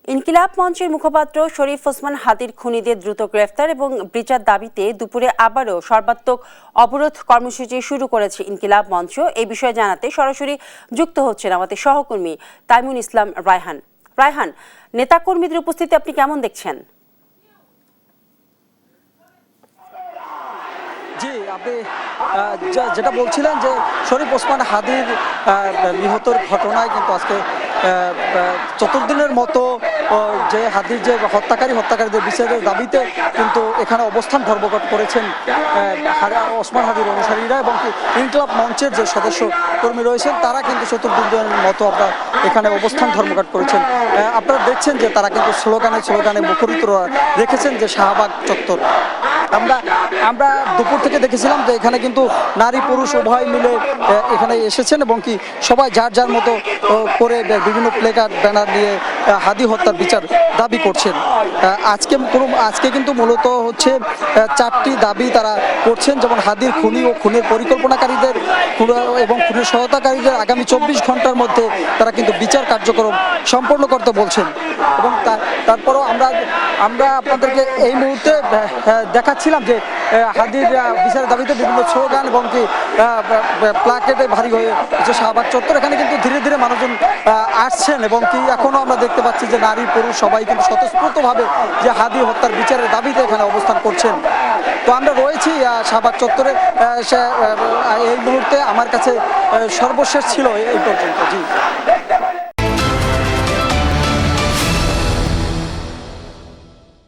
ইনকিলাব মঞ্চের মুখপাত্র শরীফ ওসমান হাদির খুনিদের দ্রুত গ্রেফতার এবং বিচার দাবিতে দুপুরে আবারও সর্বাত্মক অবরোধ কর্মসূচি শুরু করেছে ইনকিলাব মঞ্চ। এই বিষয়ে জানাতে সরাসরি যুক্ত হচ্ছেন আমাদের সহকর্মী তাইমুন ইসলাম রায়হান। রায়হান, নেতাকর্মীদের উপস্থিতি আপনি কেমন দেখছেন? জি, আপনি যেটা বলছিলেন যে শরীফ ওসমান হাদির নিহতর ঘটনায় কিন্তু আজকে চতুর্দিনের মতো যে হাদির যে হত্যাকারীদের বিচারের দাবিতে কিন্তু এখানে অবস্থান ধর্মঘট করেছেন ওসমান হাদির অনুসারীরা এবং ইনকিলাব মঞ্চের যে সদস্য কর্মী রয়েছেন তারা কিন্তু চতুর্দিনের মতো আপনারা এখানে অবস্থান ধর্মঘট করেছেন। আপনারা দেখছেন যে তারা কিন্তু স্লোগানে মুখরিত রেখেছেন যে শাহবাগ চত্বর। আমরা দুপুর থেকে দেখেছিলাম যে এখানে কিন্তু নারী পুরুষ উভয় মিলে এখানে এসেছেন এবং কি সবাই যার যার মতো করে বিভিন্ন প্লেকার্ড ব্যানার নিয়ে হাদি হত্যার বিচার দাবি করছেন। আজকে কিন্তু মূলত হচ্ছে চারটি দাবি তারা করছেন, যেমন হাদির খুনি ও খুনের পরিকল্পনাকারীদের এবং খুনের সহায়তাকারীদের আগামী 24 ঘন্টার মধ্যে তারা কিন্তু বিচার কার্যক্রম সম্পন্ন করতে বলছেন। এবং তারপরও আমরা আপনাদেরকে এই মুহূর্তে দেখাচ্ছিলাম যে হাদির বিচারের দাবিতে বিভিন্ন স্লোগান এবং কি প্লাকেটে ভারী হয়ে যে শাহবাগ চত্বর, এখানে কিন্তু ধীরে ধীরে মানুষজন আসছেন এবং কি এখনো আমরা দেখতে পাচ্ছি যে নারী পুরুষ সবাই কিন্তু স্বতঃস্ফূর্তভাবে যে হাদি হত্যার বিচারের দাবিতে এখানে অবস্থান করছেন। তো আমরা রয়েছি শাহবাগ চত্বরে। এই মুহূর্তে আমার কাছে সর্বশেষ ছিল এই পর্যন্ত। জি।